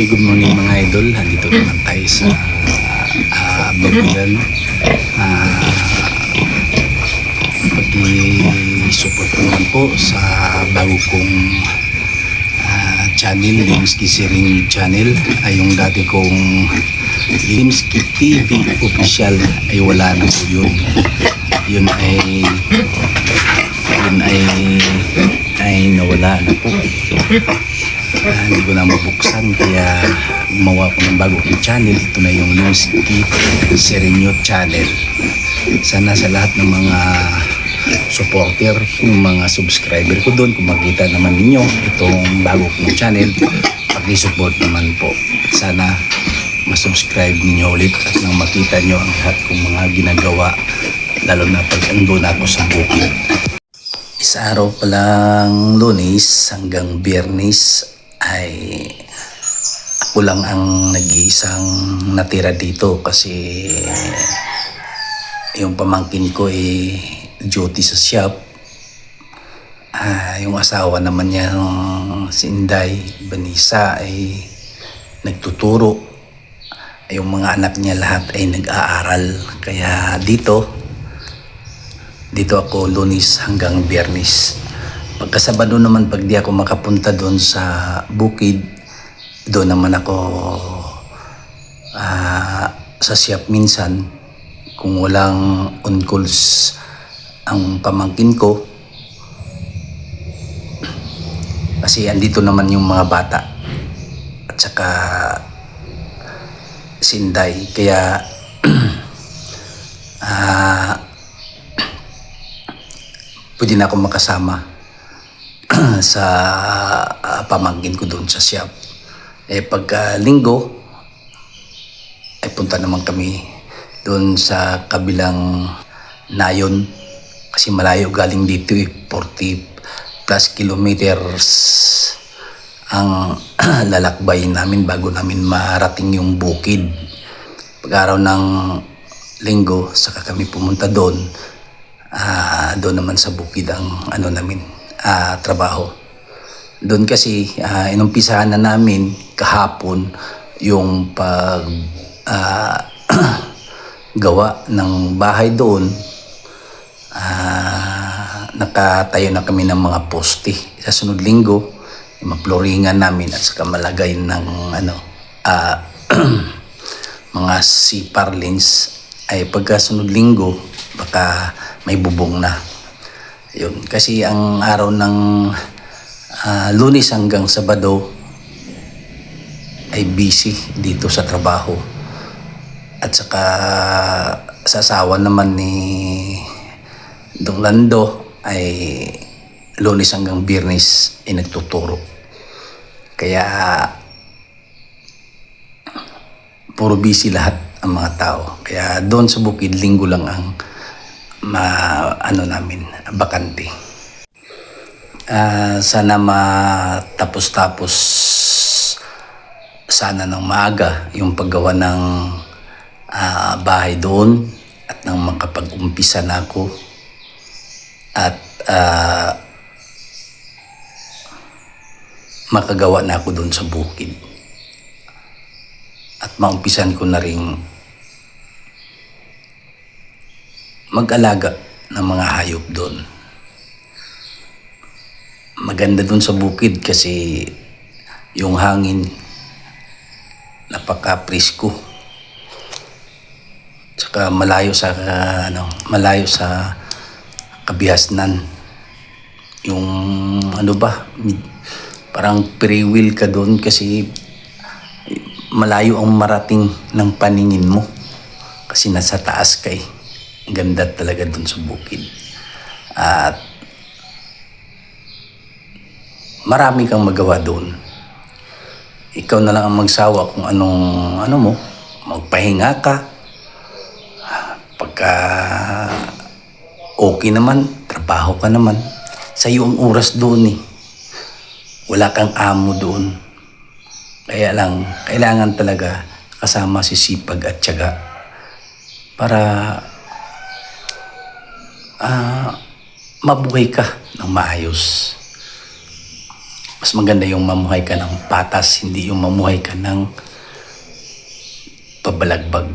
Okay, good morning mga idol. Nandito naman tayo sa Babuyan. Pag-i-support ko naman po sa bago kong channel, Limski Siring channel. Ay yung dati kong Limski TV official ay wala na po yun. Yun ay nawala na po. Hindi ko na mabuksan kaya gumawa ko ng bago kong channel. Ito na yung Limski Serenyo channel. Sana sa lahat ng mga supporter, yung mga subscriber ko doon, kung makita naman ninyo itong bago kong channel, pag-i-support naman po. Sana masubscribe ninyo ulit at nang makita nyo ang lahat kong mga ginagawa, lalo na pag andun ako sa bukid. Isa araw pa lang Lunes hanggang Biyernes ay ako lang ang nag-iisang natira dito kasi yung pamangkin ko ay duty sa shop. Yung asawa naman niya si Inday Banisa ay nagtuturo. Yung mga anak niya lahat ay nag-aaral. Kaya dito ako Lunes hanggang Biyernes. Pagka Sabado naman, pag di ako makapunta doon sa bukid, doon naman ako sa shop minsan. Kung walang on calls ang pamangkin ko, kasi andito naman yung mga bata at saka Sinday, kaya pwede na ako makasama sa pamangkin ko doon sa shop. Pagka Linggo ay punta naman kami doon sa kabilang Nayon kasi malayo galing dito 40 plus kilometers ang lalakbayin namin bago namin marating yung bukid. Pag araw ng Linggo saka kami pumunta doon. Doon naman sa bukid ang trabaho. Doon kasi inumpisahan na namin kahapon yung pag gawa ng bahay doon. Nakatayo na kami ng mga poste. Sa sunod Linggo maploringan namin at saka malagay ng mga siparlins. Ay pagkasunod Linggo baka may bubong na. Yun. Kasi ang araw ng Lunes hanggang Sabado ay busy dito sa trabaho. At saka sa asawa naman ni Dong Lando ay Lunes hanggang Biyernes ay nagtuturo. Kaya puro busy lahat ang mga tao. Kaya doon sa bukid Linggo lang ang namin bakante. Sana matapos-tapos sana ng maaga yung paggawa ng bahay doon at nang makapag-umpisa na ako at makagawa na ako doon sa bukid at maumpisan ko na ring mag-alaga ng mga hayop doon. Maganda doon sa bukid kasi yung hangin napaka-presko. Tsaka malayo sa kabihasnan. Yung parang free will ka doon kasi malayo ang marating ng paningin mo kasi nasa taas ka eh. Ganda talaga dun sa bukid. At marami kang magawa doon. Ikaw na lang ang magsawa kung anong magpahinga ka. Pagka okay naman, trabaho ka naman. Sa iyo ang oras doon eh. Wala kang amo doon. Kaya lang, kailangan talaga kasama si sipag at tiyaga para mabuhay ka ng maayos. Mas maganda yung mamuhay ka ng patas, hindi yung mamuhay ka ng pabalagbag.